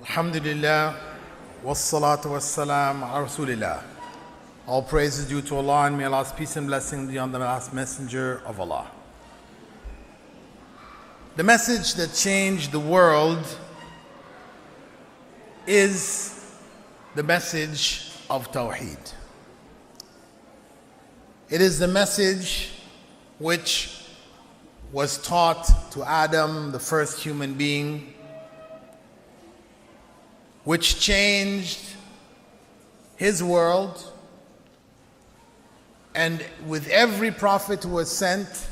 Alhamdulillah, wassalatu wassalam ala Rasulillah. All praise is due to Allah, and may Allah's peace and blessing be on the last messenger of Allah. The message that changed the world is the message of Tawheed. It is the message which was taught to Adam, the first human being, which changed his world, and with every prophet who was sent,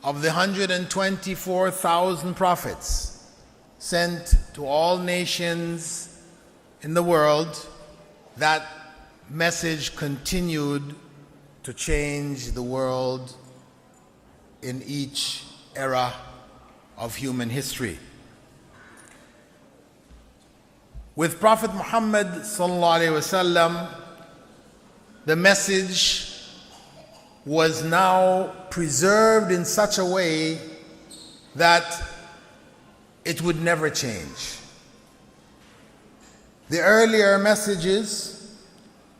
of the 124,000 prophets sent to all nations in the world, that message continued to change the world in each era of human history. With Prophet Muhammad sallallahu alaihi wasallam, the message was now preserved in such a way that it would never change. The earlier messages,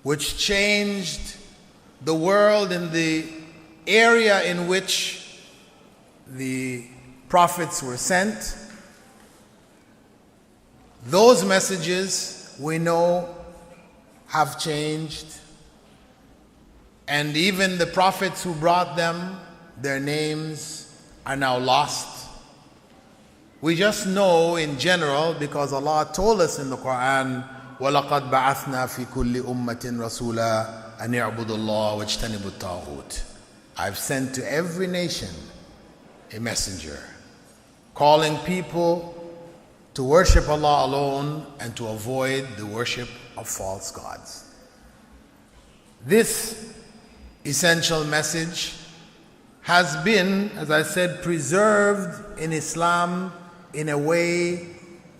which changed the world in the area in which the prophets were sent, those messages we know have changed, and even the prophets who brought them, their names are now lost. We just know in general because Allah told us in the Quran, وَلَقَدْ بَعَثْنَا فِي كُلِّ أُمَّةٍ رَسُولًا أَنْ يَعْبُدُوا اللَّهَ وَاجْتَنِبُوا الطَّاغُوتَ. I've sent to every nation a messenger, calling people to worship Allah alone and to avoid the worship of false gods. This essential message has been, as I said, preserved in Islam in a way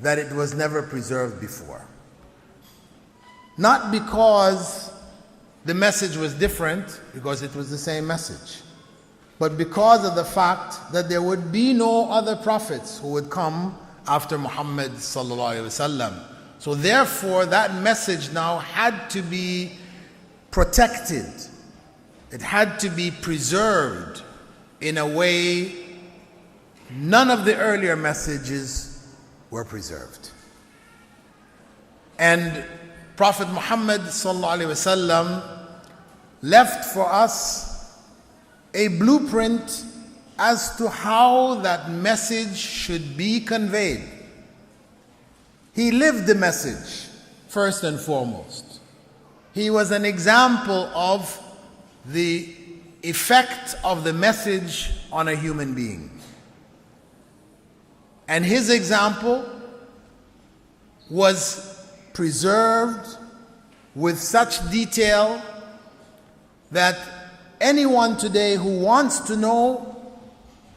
that it was never preserved before. Not because the message was different, because it was the same message, but because of the fact that there would be no other prophets who would come after Muhammad sallallahu alaihi wasallam. So therefore that message now had to be protected. It had to be preserved in a way none of the earlier messages were preserved. And Prophet Muhammad sallallahu alaihi wasallam left for us a blueprint as to how that message should be conveyed. He lived the message first and foremost. He was an example of the effect of the message on a human being. And his example was preserved with such detail that anyone today who wants to know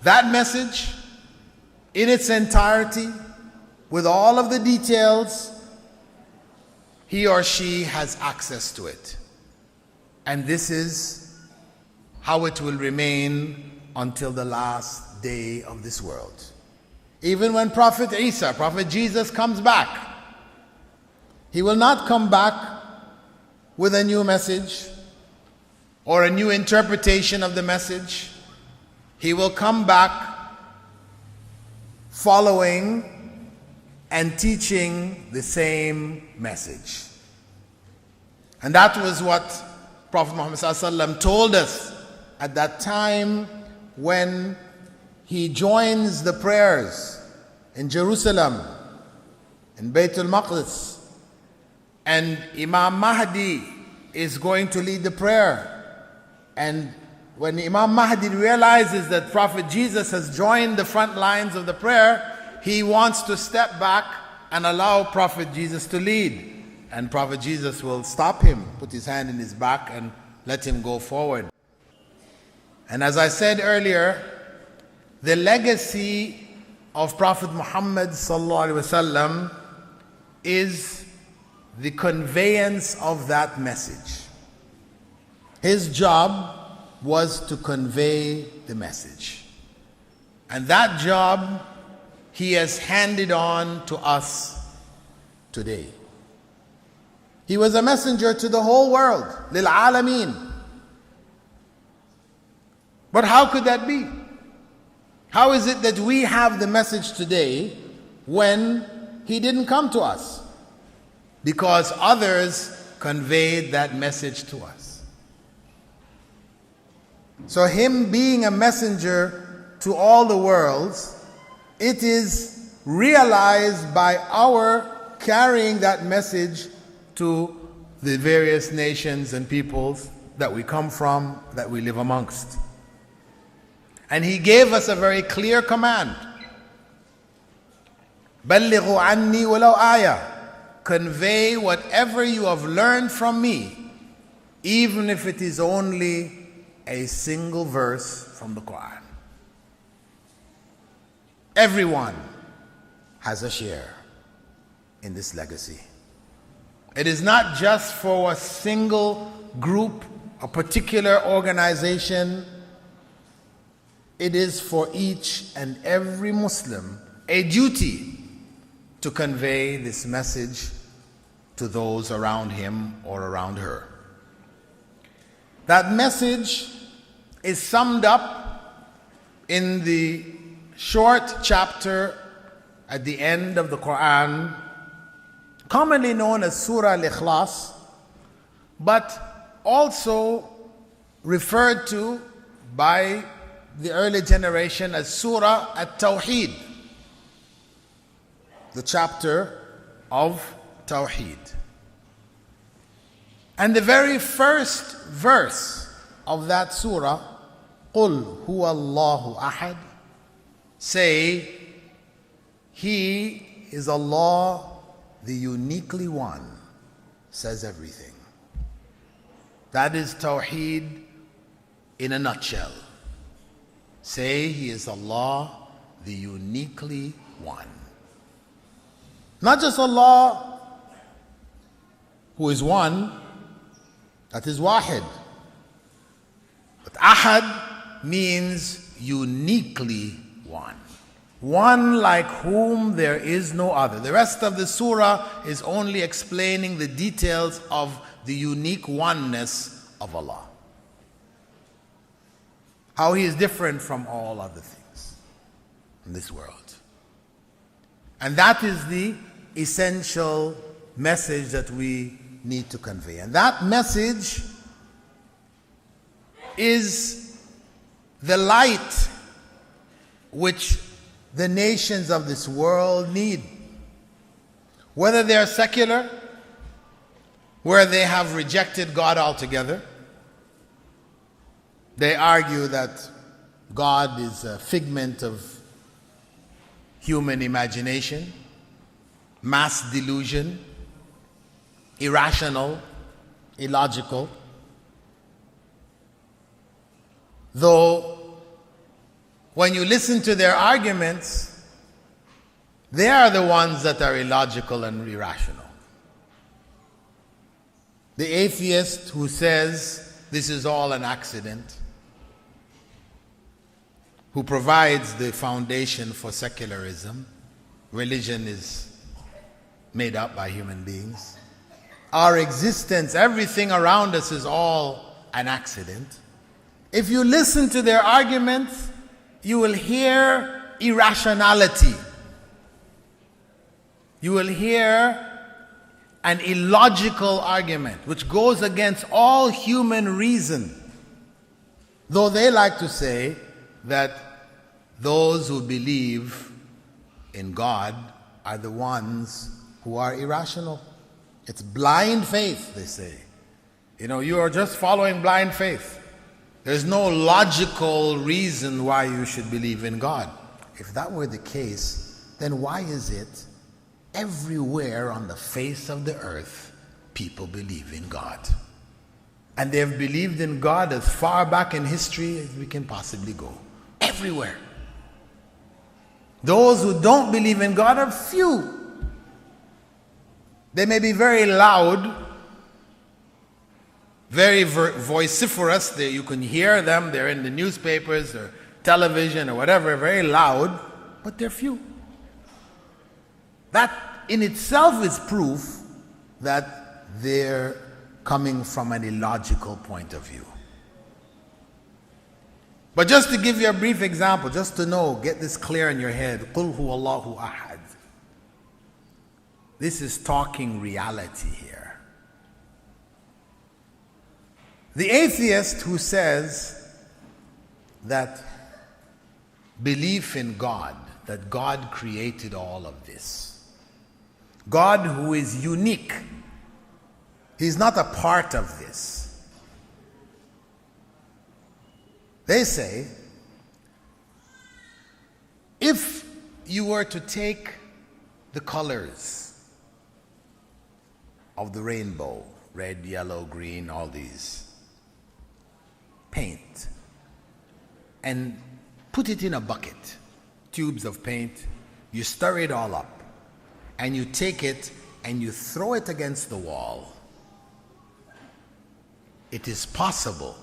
that message in its entirety, with all of the details, he or she has access to it. And this is how it will remain until the last day of this world. Even when Prophet Jesus comes back, he will not come back with a new message or a new interpretation of the message. He will come back following and teaching the same message. And that was what Prophet Muhammad ﷺ told us at that time when he joins the prayers in Jerusalem, in Baytul Maqdis, and Imam Mahdi is going to lead the prayer. And when Imam Mahdi realizes that Prophet Jesus has joined the front lines of the prayer, he wants to step back and allow Prophet Jesus to lead. And Prophet Jesus will stop him, put his hand in his back and let him go forward. And as I said earlier, the legacy of Prophet Muhammad sallallahu alaihi wasallam is the conveyance of that message. His job was to convey the message. And that job he has handed on to us today. He was a messenger to the whole world, للعالمين. But how could that be? How is it that we have the message today when he didn't come to us? Because others conveyed that message to us. So him being a messenger to all the worlds, it is realized by our carrying that message to the various nations and peoples that we come from, that we live amongst. And he gave us a very clear command. بَلِّغُوا عَنِّي وَلَوْ آيَةً. Convey whatever you have learned from me, even if it is only a single verse from the Quran. Everyone has a share in this legacy. It is not just for a single group, a particular organization. It is for each and every Muslim a duty to convey this message to those around him or around her. That message is summed up in the short chapter at the end of the Quran, commonly known as Surah Al-Ikhlas, but also referred to by the early generation as Surah At-Tawheed, the chapter of Tawheed. And the very first verse of that surah, قُلْ هُوَ اللَّهُ أَحَدٌ, say, He is Allah, the uniquely one, says everything. That is Tawheed in a nutshell. Say, He is Allah, the uniquely one. Not just Allah, who is one, that is Wahid. But Ahad means uniquely one. One like whom there is no other. The rest of the surah is only explaining the details of the unique oneness of Allah. How He is different from all other things in this world. And that is the essential message that we need to convey. And that message is the light which the nations of this world need. Whether they are secular, where they have rejected God altogether, they argue that God is a figment of human imagination, mass delusion, irrational, illogical. Though when you listen to their arguments, they are the ones that are illogical and irrational. The atheist who says this is all an accident, who provides the foundation for secularism, religion is made up by human beings. Our existence, everything around us is all an accident. If you listen to their arguments, you will hear irrationality. You will hear an illogical argument which goes against all human reason. Though they like to say that those who believe in God are the ones who are irrational. It's blind faith, they say. You are just following blind faith. There's no logical reason why you should believe in God. If that were the case, then why is it everywhere on the face of the earth people believe in God? And they've believed in God as far back in history as we can possibly go. Everywhere. Those who don't believe in God are few. They may be very loud, very vociferous. You can hear them. They're in the newspapers or television or whatever, very loud, but they're few. That in itself is proof that they're coming from an illogical point of view. But just to give you a brief example, just to know, get this clear in your head, قُلْ هُوَ اللَّهُ أَحَدٌ. This is talking reality here. The atheist who says that belief in God, that God created all of this, God who is unique, He's not a part of this. They say, if you were to take the colors of the rainbow, red, yellow, green, all these, paint, and put it in a bucket, tubes of paint, you stir it all up, and you take it and you throw it against the wall, it is possible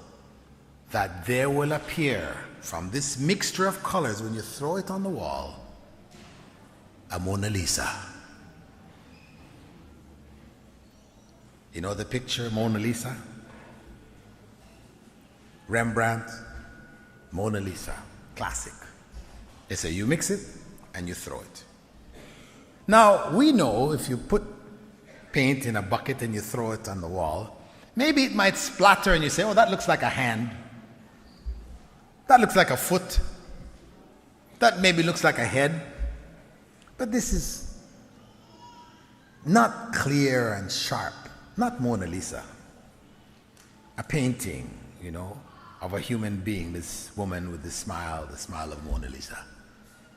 that there will appear from this mixture of colors, when you throw it on the wall, a Mona Lisa. You know the picture, Mona Lisa? Rembrandt, Mona Lisa, classic. They say you mix it and you throw it. Now, we know if you put paint in a bucket and you throw it on the wall, maybe it might splatter and you say, oh, that looks like a hand. That looks like a foot. That maybe looks like a head. But this is not clear and sharp, not Mona Lisa. A painting, you know, of a human being, this woman with the smile of Mona Lisa.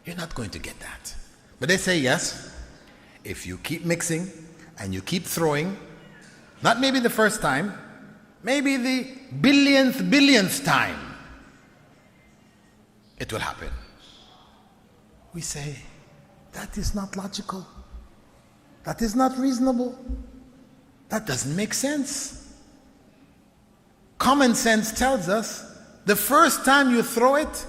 You're not going to get that. But they say yes, if you keep mixing and you keep throwing, not maybe the first time, maybe the billionth time, it will happen. We say, that is not logical. That is not reasonable. That doesn't make sense. Common sense tells us the first time you throw it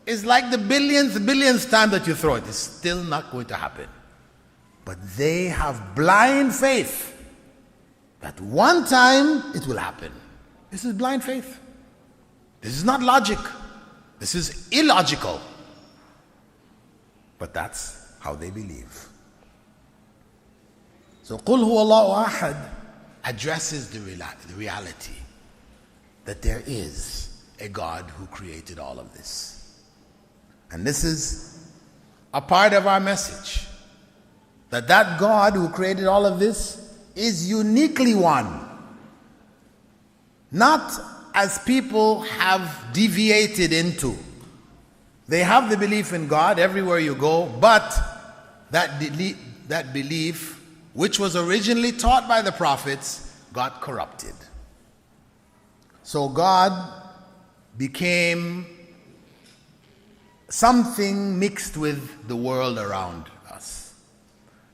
is like the billionth time that you throw it. It's still not going to happen. But they have blind faith that one time it will happen. This is blind faith. This is not logic. This is illogical. But that's how they believe. So قُلْ هُوَ اللَّهُ أَحَدٌ addresses the reality that there is a God who created all of this. And this is a part of our message, that God who created all of this is uniquely one. Not as people have deviated into. They have the belief in God everywhere you go, but that belief, which was originally taught by the prophets, got corrupted. So God became something mixed with the world around us.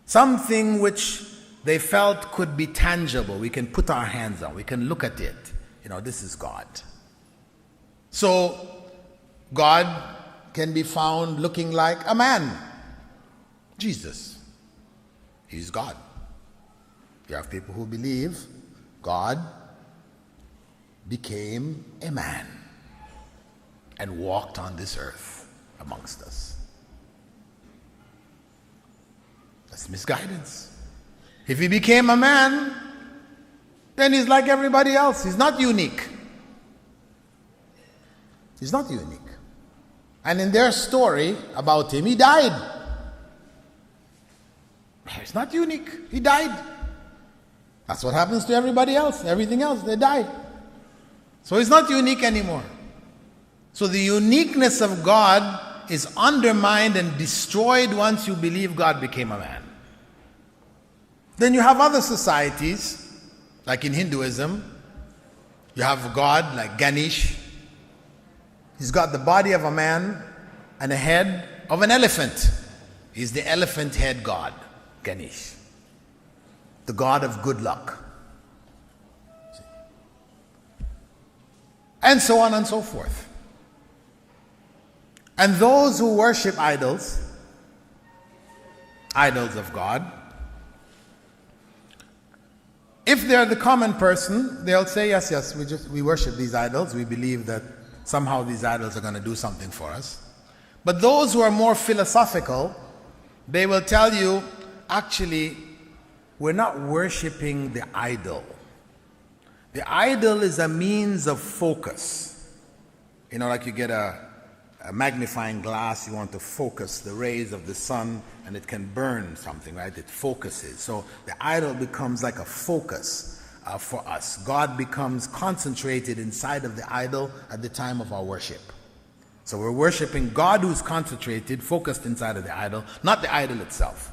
Something which they felt could be tangible. We can put our hands on, we can look at it. You know, this is God. So God can be found looking like a man. Jesus. He's God. You have people who believe God became a man and walked on this earth amongst us. That's misguidance. If he became a man, then he's like everybody else. He's not unique. He's not unique. And in their story about him, he died. He's not unique. He died. That's what happens to everybody else. Everything else, they die. So he's not unique anymore. So the uniqueness of God is undermined and destroyed once you believe God became a man. Then you have other societies, like in Hinduism, you have God like Ganesh. He's got the body of a man and a head of an elephant. He's the elephant head God, Ganesh. The God of good luck. And so on and so forth. And those who worship idols of God, If they're the common person, they'll say, yes, yes, we worship these idols. We believe that somehow these idols are going to do something for us. But those who are more philosophical, they will tell you, actually, we're not worshiping the idol. The idol is a means of focus. You know, like you get a magnifying glass, you want to focus the rays of the sun, and it can burn something, right? It focuses. So the idol becomes like a focus for us. God becomes concentrated inside of the idol at the time of our worship. So we're worshiping God who's concentrated, focused inside of the idol, not the idol itself.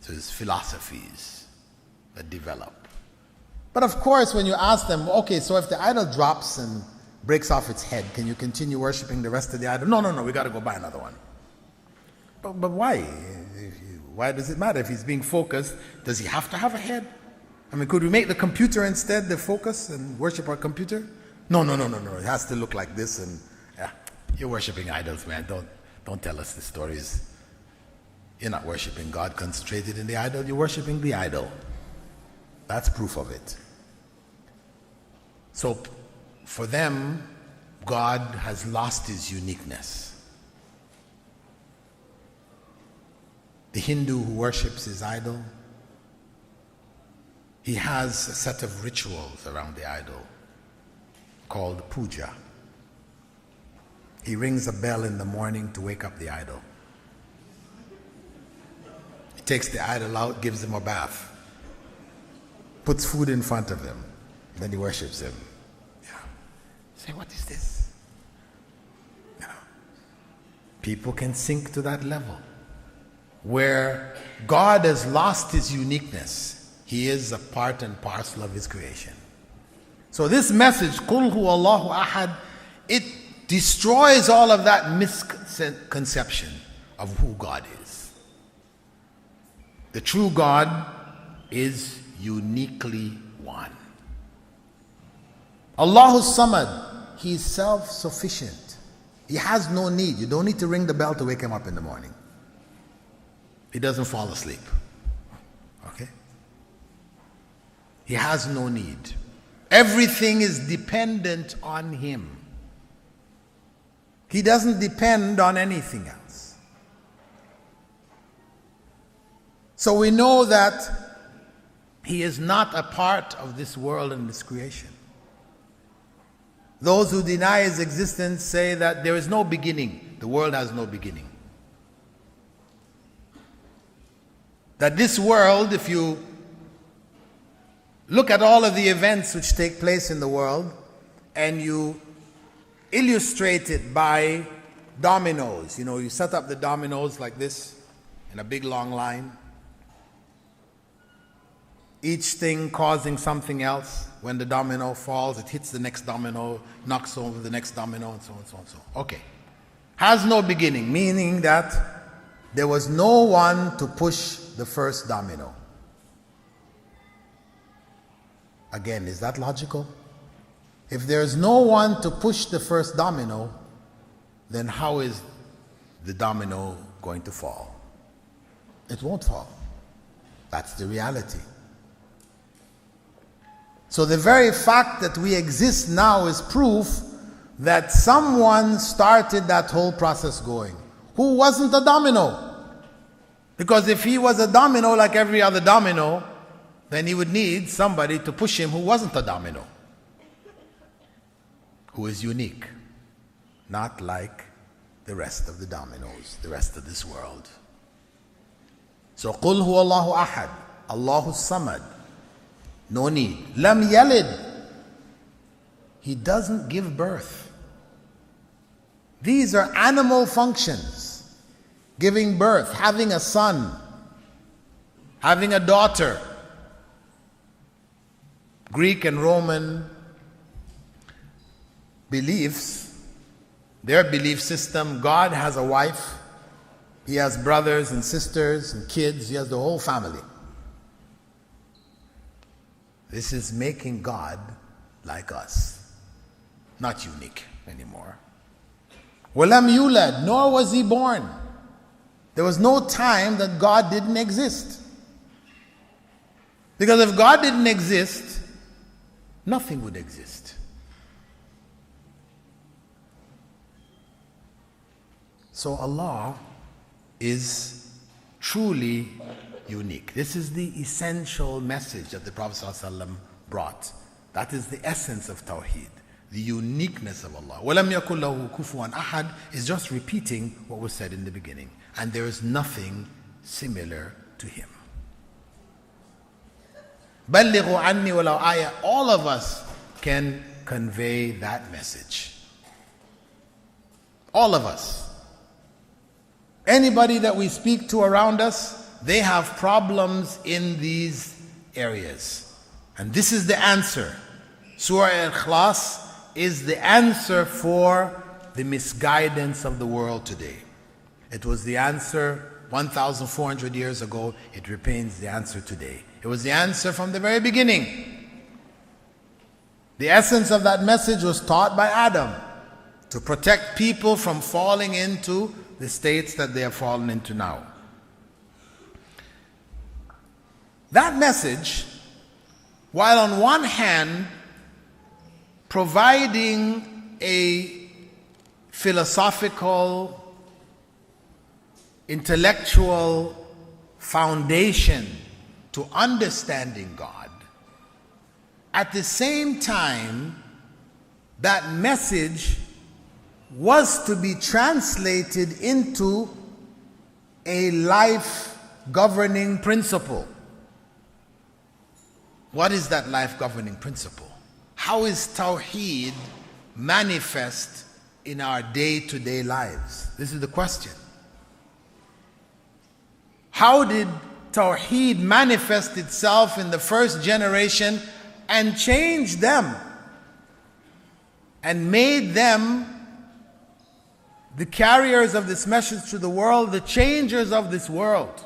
So it's philosophies that develop. But of course, when you ask them, okay, so if the idol drops and breaks off its head, can you continue worshiping the rest of the idol? No, we got to go buy another one. But why? Why does it matter? If he's being focused, does he have to have a head? I mean, could we make the computer instead the focus and worship our computer? No. It has to look like this. And yeah, you're worshiping idols, man. Don't tell us the stories. You're not worshiping God concentrated in the idol. You're worshiping the idol. That's proof of it. So for them, God has lost his uniqueness. The Hindu who worships his idol, he has a set of rituals around the idol called pbuh. He rings a bell in the morning to wake up the idol. He takes the idol out, gives him a bath, puts food in front of him, then he worships him. Yeah. Say, what is this? You know, people can sink to that level where God has lost his uniqueness. He is a part and parcel of his creation. So this message, Qul huwa Allahu ahad, it destroys all of that misconception of who God is. The true God is uniquely one. Allahu Samad, he is self-sufficient. He has no need. You don't need to ring the bell to wake him up in the morning. He doesn't fall asleep. Okay? He has no need. Everything is dependent on him. He doesn't depend on anything else. So we know that he is not a part of this world and this creation. Those who deny his existence say that there is no beginning. The world has no beginning. That this world, if you look at all of the events which take place in the world and you illustrate it by dominoes, you know, you set up the dominoes like this in a big long line, each thing causing something else. When the domino falls, it hits the next domino, knocks over the next domino, and so on and so on and so on. Okay. Has no beginning, meaning that there was no one to push the first domino. Again, is that logical? If there's no one to push the first domino, then how is the domino going to fall? It won't fall. That's the reality. So the very fact that we exist now is proof that someone started that whole process going, who wasn't a domino. Because if he was a domino like every other domino, then he would need somebody to push him who wasn't a domino, who is unique, not like the rest of the dominoes, the rest of this world. So, قُلْ هُوَ اللَّهُ أَحَدٌ Allahu Samad. No need. Lam yalid. He doesn't give birth. These are animal functions. Giving birth, having a son, having a daughter. Greek and Roman beliefs, their belief system, God has a wife, he has brothers and sisters and kids, he has the whole family. This is making God like us, not unique anymore. وَلَمْ يُولَدْ, nor was he born. There was no time that God didn't exist. Because if God didn't exist, nothing would exist. So Allah is truly unique. This is the essential message that the Prophet ﷺ brought. That is the essence of Tawheed, the uniqueness of Allah. وَلَمْ يَكُنْ لَهُ كُفُوًا أَحَدٌ is just repeating what was said in the beginning. And there is nothing similar to Him. بَلِّغُوا عَنِّي وَلَوْ آيَةً. All of us can convey that message. All of us. Anybody that we speak to around us, they have problems in these areas. And this is the answer. Surah Al-Ikhlas is the answer for the misguidance of the world today. It was the answer 1,400 years ago. It remains the answer today. It was the answer from the very beginning. The essence of that message was taught by Adam to protect people from falling into the states that they have fallen into now. That message, while on one hand providing a philosophical, intellectual foundation to understanding God, at the same time, that message was to be translated into a life governing principle. What is that life governing principle? How is Tawheed manifest in our day-to-day lives? This is the question. How did Tawheed manifest itself in the first generation and change them and made them the carriers of this message to the world, the changers of this world?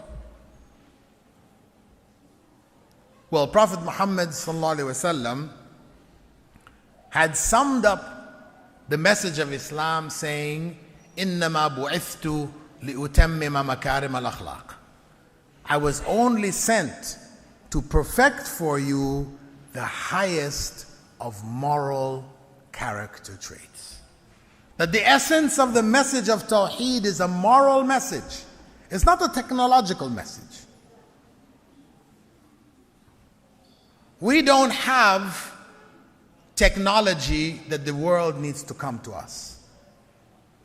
Well, Prophet Muhammad ﷺ had summed up the message of Islam saying, إِنَّمَا بُعِثْتُ لِأُتَمِّمَ مَكَارِمَ الْأَخْلَاقِ. I was only sent to perfect for you the highest of moral character traits. That the essence of the message of Tawheed is a moral message. It's not a technological message. We don't have technology that the world needs to come to us.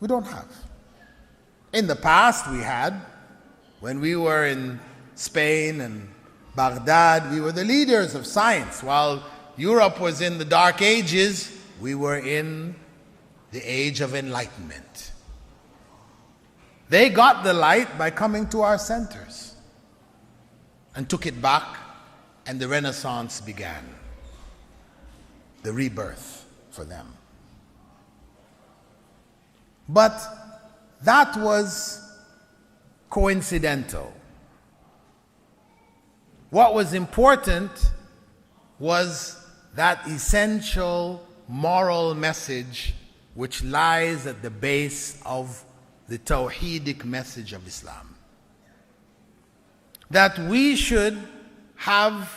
We don't have. In the past we had. When we were in Spain and Baghdad, we were the leaders of science. While Europe was in the Dark Ages, we were in the Age of Enlightenment. They got the light by coming to our centers and took it back, and the Renaissance began, the rebirth for them. But that was coincidental. What was important was that essential moral message which lies at the base of the Tawheedic message of Islam. That we should have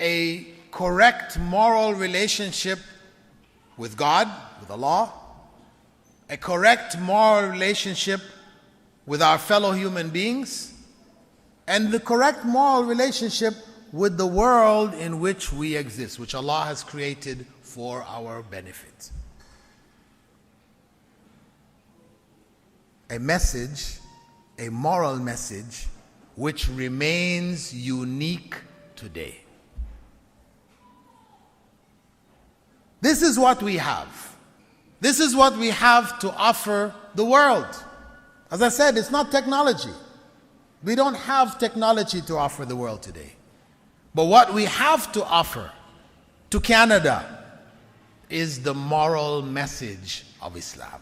a correct moral relationship with God, with Allah, a correct moral relationship with our fellow human beings, and the correct moral relationship with the world in which we exist, which Allah has created for our benefit. A message, a moral message, which remains unique today. This is what we have. This is what we have to offer the world. As I said, it's not technology. We don't have technology to offer the world today. But what we have to offer to Canada is the moral message of Islam.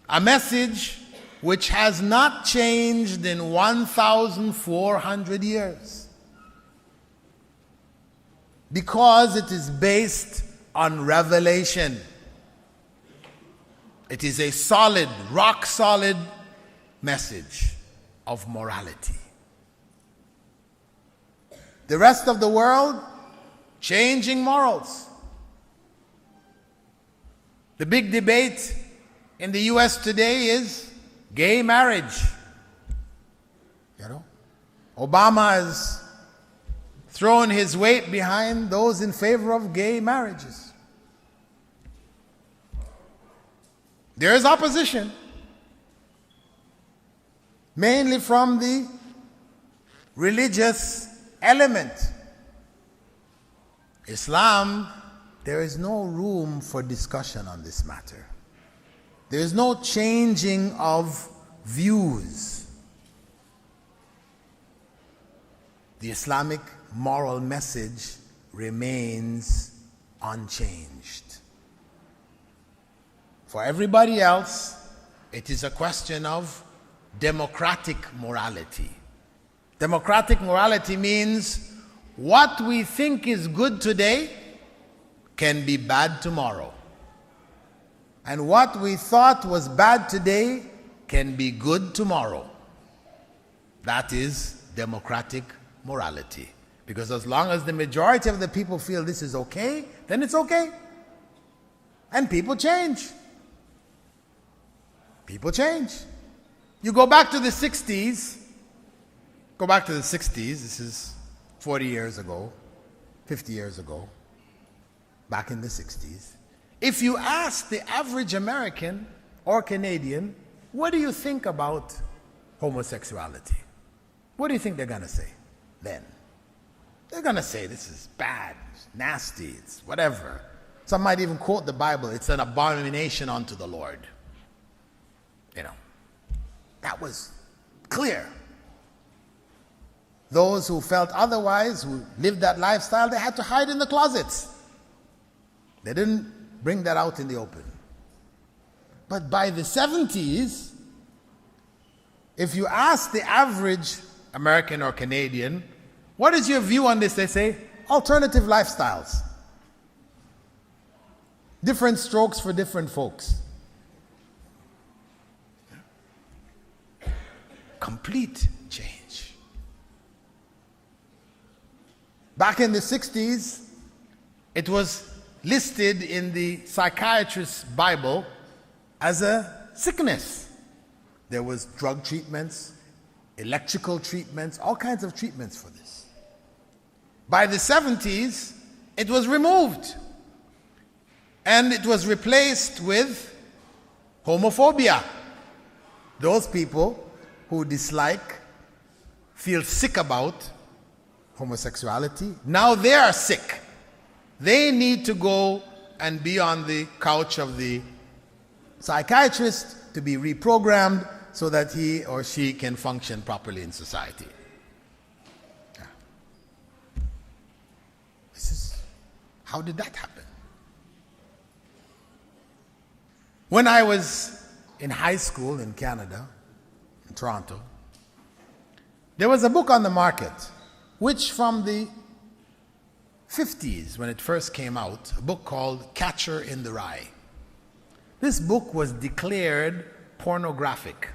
A message which has not changed in 1,400 years. Because it is based on revelation. It is a solid, rock solid message of morality. The rest of the world, changing morals. The big debate in the US today is gay marriage. You know, Obama has thrown his weight behind those in favor of gay marriages. There is opposition, mainly from the religious element. Islam, there is no room for discussion on this matter. There is no changing of views. The Islamic moral message remains unchanged. For everybody else, it is a question of democratic morality. Democratic morality means what we think is good today can be bad tomorrow. And what we thought was bad today can be good tomorrow. That is democratic morality. Because as long as the majority of the people feel this is okay, then it's okay. And people change. People change. You go back to the 60s, this is 40 years ago, 50 years ago, back in the 60s. If you ask the average American or Canadian, what do you think about homosexuality? What do you think they're going to say then? They're going to say this is bad, it's nasty, it's whatever. Some might even quote the Bible, it's an abomination unto the Lord. You know, that was clear. Those who felt otherwise, who lived that lifestyle, they had to hide in the closets. They didn't bring that out in the open. But by the 70s, if you ask the average American or Canadian, what is your view on this? They say, alternative lifestyles. Different strokes for different folks. Complete change. Back in the 60s, it was listed in the psychiatrist's Bible as a sickness. There was drug treatments, electrical treatments, all kinds of treatments for this. By the 70s, it was removed. And it was replaced with homophobia. Those people who dislike, feel sick about homosexuality, now they are sick. They need to go and be on the couch of the psychiatrist to be reprogrammed so that he or she can function properly in society. Yeah. How did that happen? When I was in high school in Canada, in Toronto, there was a book on the market, which from the 50s, when it first came out, a book called Catcher in the Rye. This book was declared pornographic.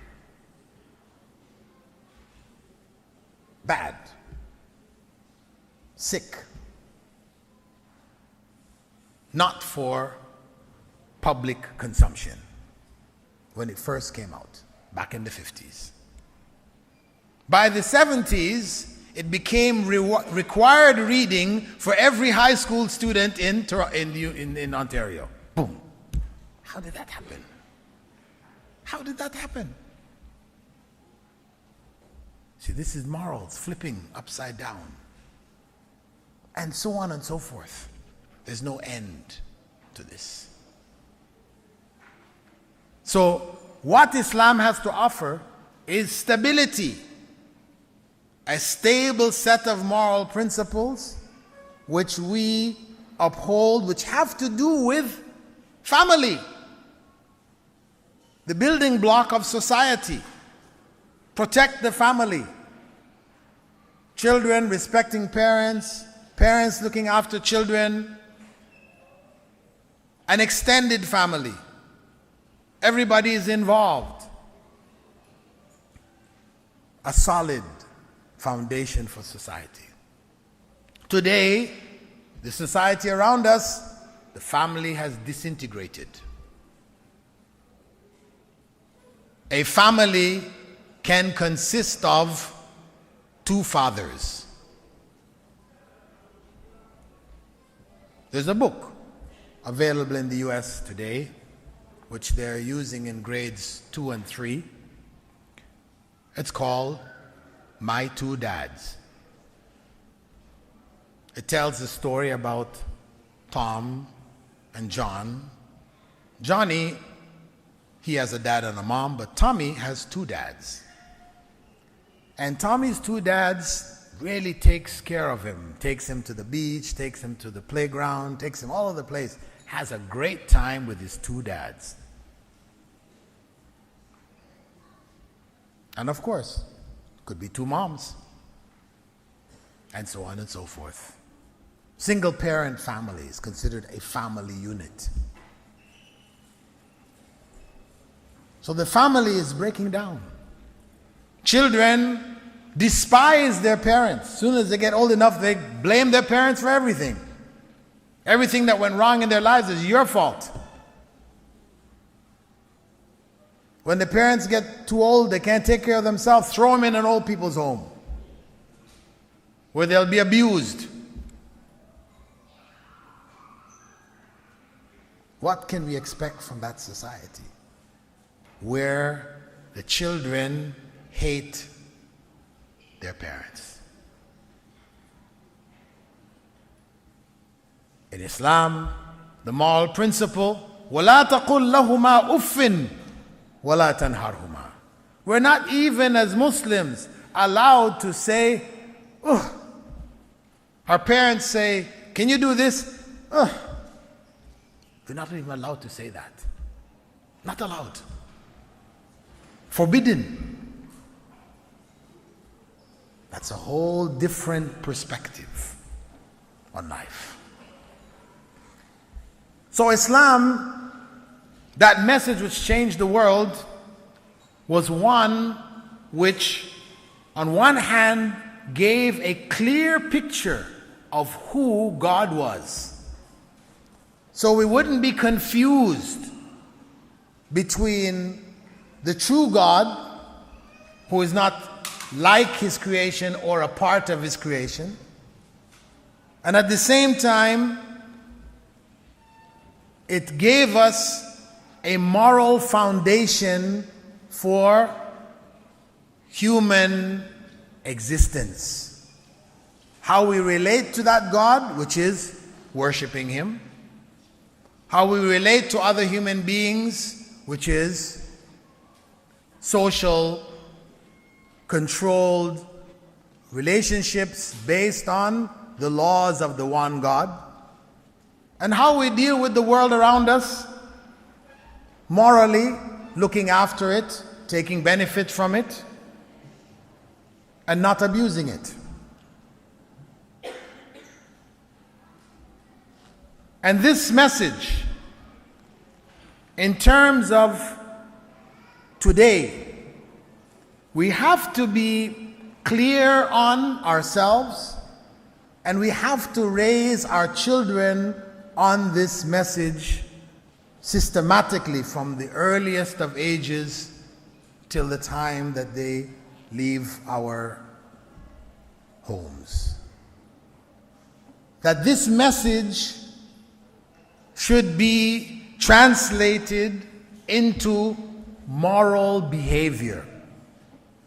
Bad. Sick. Not for public consumption when it first came out, back in the 50s. By the 70s, it became required reading for every high school student in Ontario. Boom. How did that happen? How did that happen? See, this is morals flipping upside down. And so on and so forth. There's no end to this. So, what Islam has to offer is stability. A stable set of moral principles which we uphold, which have to do with family, the building block of society. Protect the family. Children respecting parents, parents looking after children, an extended family. Everybody is involved. A solid foundation for society. Today, the society around us, the family has disintegrated. A family can consist of two fathers. There's a book available in the US today, which they're using in grades 2 and 3. It's called My Two Dads. It tells the story about Tom and John. Johnny, he has a dad and a mom, but Tommy has two dads. And Tommy's two dads really takes care of him, takes him to the beach, takes him to the playground, takes him all over the place, has a great time with his two dads. And of course, could be two moms, and so on and so forth. Single parent family is considered a family unit. So the family is breaking down. Children despise their parents. As soon as they get old enough, they blame their parents for everything. Everything that went wrong in their lives is your fault. When the parents get too old, they can't take care of themselves, throw them in an old people's home where they'll be abused. What can we expect from that society where the children hate their parents? In Islam, the moral principle, وَلَا تَقُلْ لَهُمَا أُفٍّ وَلَا تَنْهَرْهُمَا. We're not even as Muslims allowed to say, ugh. Our parents say, can you do this? Ugh. We're not even allowed to say that. Not allowed. Forbidden. That's a whole different perspective on life. So Islam, that message which changed the world, was one which, on one hand, gave a clear picture of who God was. So we wouldn't be confused between the true God, who is not like his creation or a part of his creation, and at the same time, it gave us a moral foundation for human existence. How we relate to that God, which is worshiping him. How we relate to other human beings, which is social, controlled relationships based on the laws of the one God. And how we deal with the world around us, morally, looking after it, taking benefit from it, and not abusing it. And this message, in terms of today, we have to be clear on ourselves, and we have to raise our children on this message systematically from the earliest of ages till the time that they leave our homes. That this message should be translated into moral behavior.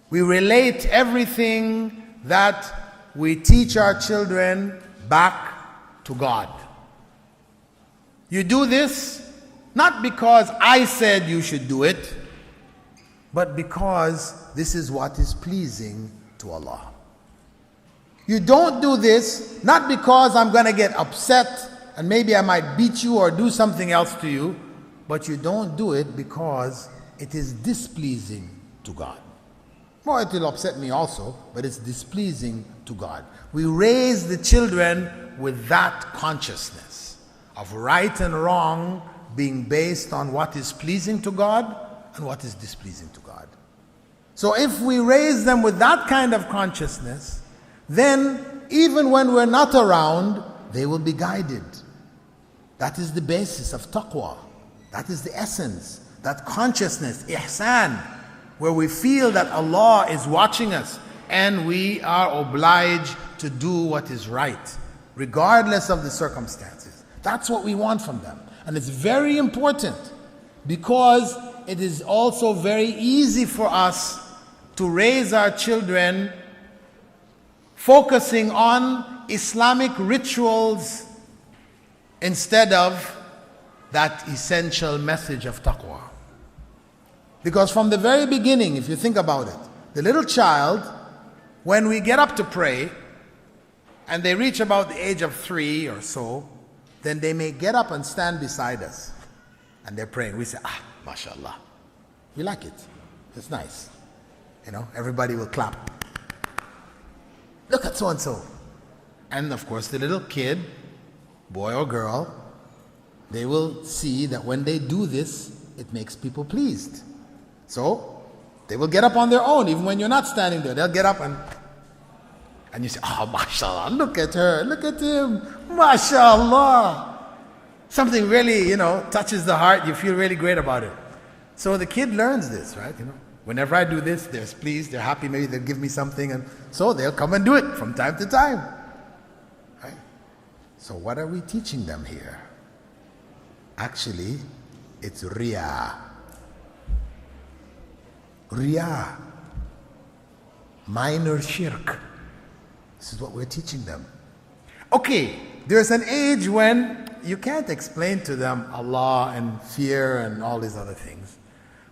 We relate everything that we teach our children back to God. You do this not because I said you should do it, but because this is what is pleasing to Allah. You don't do this not because I'm going to get upset and maybe I might beat you or do something else to you, but you don't do it because it is displeasing to God. Well, it will upset me also, but it's displeasing to God. We raise the children with that consciousness of right and wrong being based on what is pleasing to God and what is displeasing to God. So if we raise them with that kind of consciousness, then even when we're not around, they will be guided. That is the basis of taqwa. That is the essence. That consciousness, ihsan, where we feel that Allah is watching us and we are obliged to do what is right, regardless of the circumstances. That's what we want from them. And it's very important because it is also very easy for us to raise our children focusing on Islamic rituals instead of that essential message of taqwa. Because from the very beginning, if you think about it, the little child, when we get up to pray, and they reach about the age of 3 or so, then they may get up and stand beside us. And they're praying. We say, mashallah. We like it. It's nice. You know, everybody will clap. Look at so-and-so. And of course, the little kid, boy or girl, they will see that when they do this, it makes people pleased. So, they will get up on their own, even when you're not standing there. They'll get up and you say, mashallah, look at her, look at him, mashallah. Something really, touches the heart. You feel really great about it. So the kid learns this, right? Whenever I do this, they're pleased, they're happy, maybe they'll give me something, and so they'll come and do it from time to time. Right? So what are we teaching them here? Actually, it's riya. Riya. Minor shirk. This is what we're teaching them. Okay, there's an age when you can't explain to them Allah and fear and all these other things.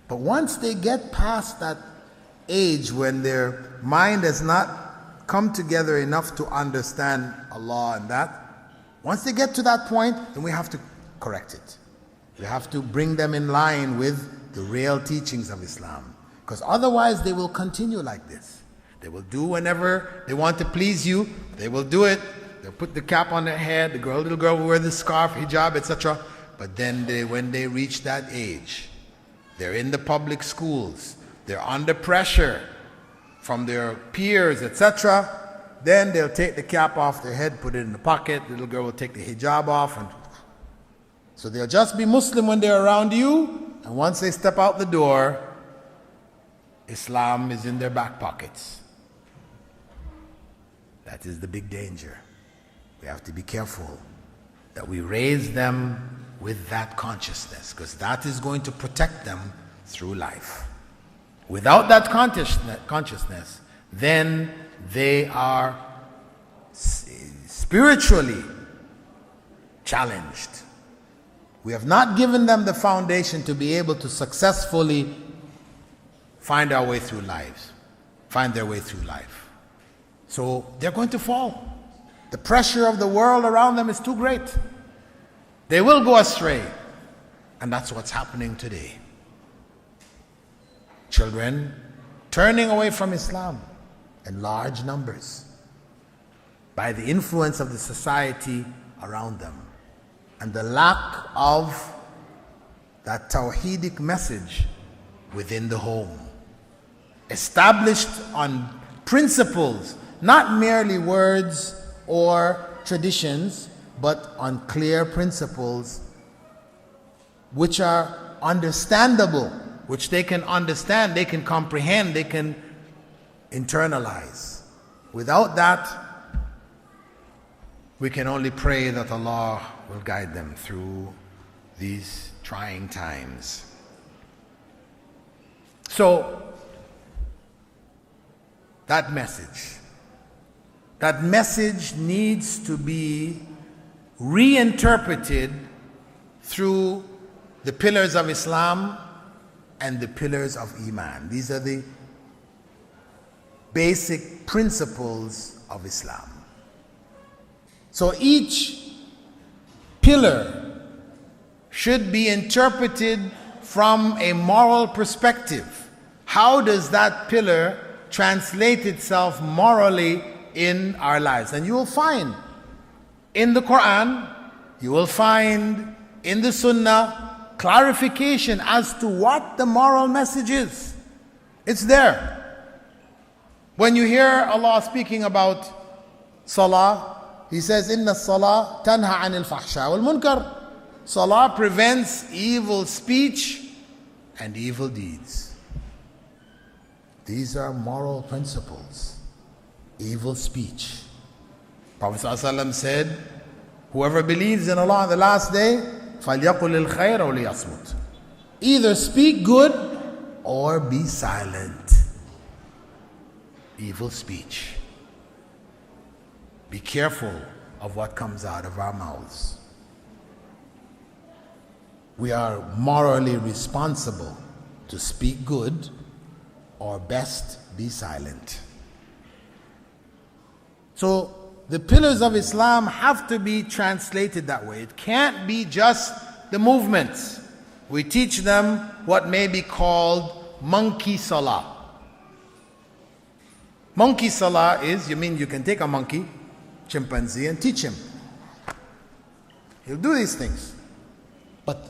But once they get past that age when their mind has not come together enough to understand Allah and that, once they get to that point, then we have to correct it. We have to bring them in line with the real teachings of Islam. Because otherwise they will continue like this. They will do whenever they want to please you, they will do it. They'll put the cap on their head, the little girl will wear the scarf, hijab, etc. But then when they reach that age, they're in the public schools, they're under pressure from their peers, etc. Then they'll take the cap off their head, put it in the pocket, the little girl will take the hijab off. So they'll just be Muslim when they're around you, and once they step out the door, Islam is in their back pockets. That is the big danger. We have to be careful that we raise them with that consciousness, because that is going to protect them through life. Without that consciousness, then they are spiritually challenged. We have not given them the foundation to be able to successfully find their way through life. So they're going to fall. The pressure of the world around them is too great. They will go astray. And that's what's happening today. Children turning away from Islam in large numbers by the influence of the society around them and the lack of that Tawheedic message within the home, established on principles, not merely words or traditions, but on clear principles which are understandable, which they can understand, they can comprehend, they can internalize. Without that, we can only pray that Allah will guide them through these trying times. So, that message needs to be reinterpreted through the pillars of Islam and the pillars of Iman. These are the basic principles of Islam. So each pillar should be interpreted from a moral perspective. How does that pillar translate itself morally in our lives? And you will find in the Quran, you will find in the Sunnah clarification as to what the moral message is. It's there. When you hear Allah speaking about Salah, he says, Inna salah tanha anil fahsha wal munkar. Salah prevents evil speech and evil deeds. These are moral principles. Evil speech. Prophet ﷺ said, whoever believes in Allah on the last day, فَلْيَقُلِ الْخَيْرَ وَلْيَصْمُتْ. Either speak good or be silent. Evil speech. Be careful of what comes out of our mouths. We are morally responsible to speak good or best be silent. So the pillars of Islam have to be translated that way. It can't be just the movements. We teach them what may be called monkey salah. Monkey salah is, you can take a monkey, chimpanzee, and teach him. He'll do these things. But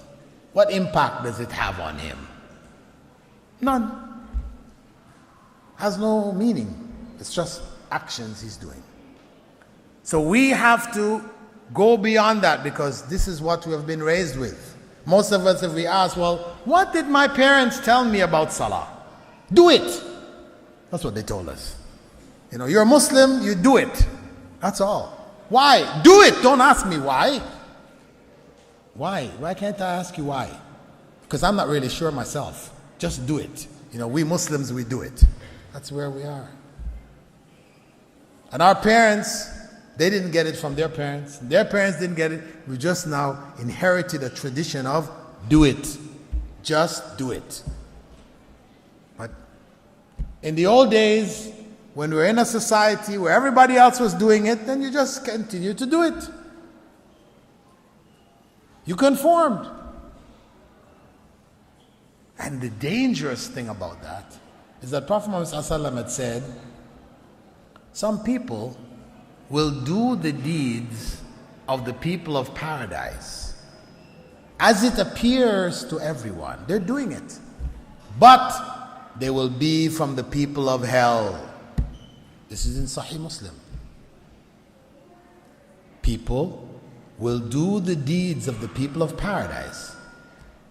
what impact does it have on him? None. Has no meaning. It's just actions he's doing. So we have to go beyond that, because this is what we have been raised with. Most of us, if we ask, well, what did my parents tell me about Salah? Do it. That's what they told us. You're a Muslim, you do it. That's all. Why? Do it. Don't ask me why. Why? Why can't I ask you why? Because I'm not really sure myself. Just do it. We Muslims, we do it. That's where we are. And our parents, they didn't get it from their parents. Their parents didn't get it. We just now inherited a tradition of do it. Just do it. But in the old days, when we were in a society where everybody else was doing it, then you just continue to do it. You conformed. And the dangerous thing about that is that Prophet Muhammad ﷺ had said, some people will do the deeds of the people of paradise as it appears to everyone. They're doing it. But they will be from the people of hell. This is in Sahih Muslim. People will do the deeds of the people of paradise.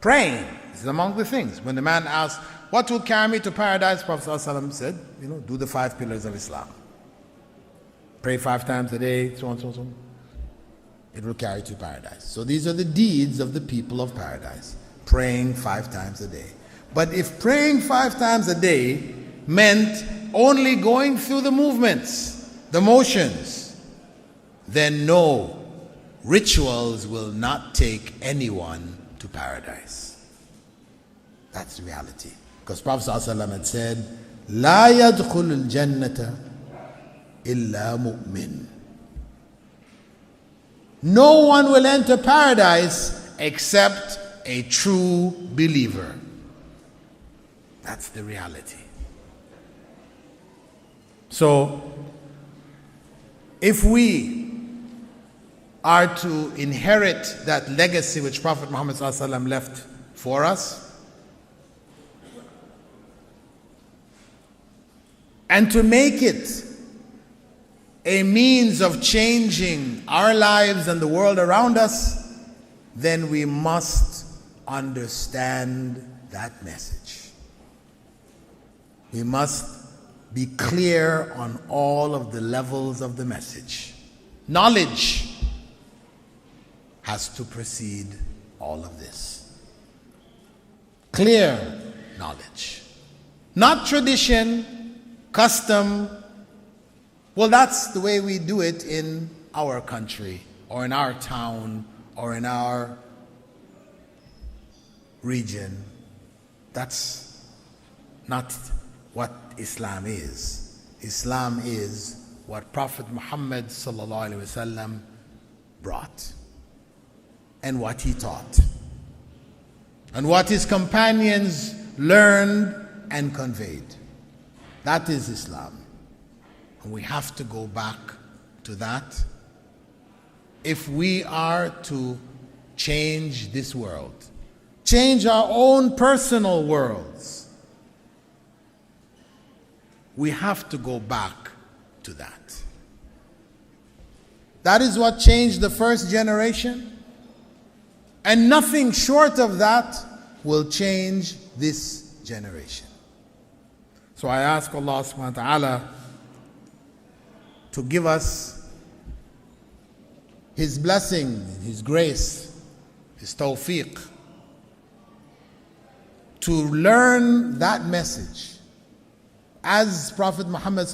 Praying is among the things. When the man asked, what will carry me to paradise? Prophet ﷺ said, do the 5 pillars of Islam. Pray 5 times a day, so on, so on, so on. It will carry you to paradise. So these are the deeds of the people of paradise. Praying 5 times a day. But if praying 5 times a day meant only going through the movements, the motions, then no, rituals will not take anyone to paradise. That's the reality. Because Prophet ﷺ had said, لا يدخل الجنة إلا مؤمن. No one will enter paradise except a true believer. That's the reality. So, if we are to inherit that legacy which Prophet Muhammad ﷺ left for us, and to make it a means of changing our lives and the world around us, then we must understand that message. We must be clear on all of the levels of the message. Knowledge has to precede all of this. Clear knowledge. Not tradition, custom. Well, that's the way we do it in our country, or in our town, or in our region. That's not what Islam is. Islam is what Prophet Muhammad ﷺ brought, and what he taught, and what his companions learned and conveyed. That is Islam. And we have to go back to that if we are to change this world, change our own personal worlds. We have to go back to that. That is what changed the first generation. And nothing short of that will change this generation. So I ask Allah subhanahu wa ta'ala to give us His blessing, His grace, His tawfiq, to learn that message as Prophet Muhammad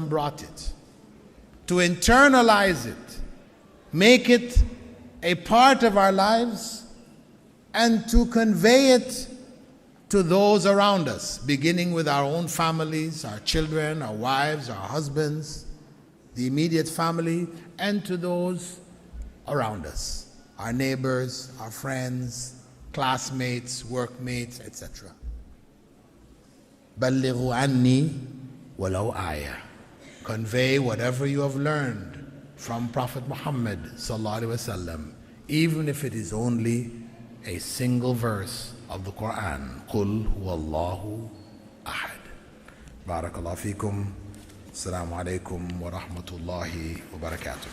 brought it, to internalize it, make it a part of our lives, and to convey it to those around us, beginning with our own families, our children, our wives, our husbands, the immediate family, and to those around us, our neighbors, our friends, classmates, workmates, etc. بَلِّغُوا عَنِّي وَلَوْ آيَةً. Convey whatever you have learned from Prophet Muhammad sallallahu alaihi wasallam, even if it is only a single verse of the Quran. قُلْ هُوَ اللَّهُ أَحَدٌ. بارك الله فيكم. السلام عليكم ورحمة الله وبركاته.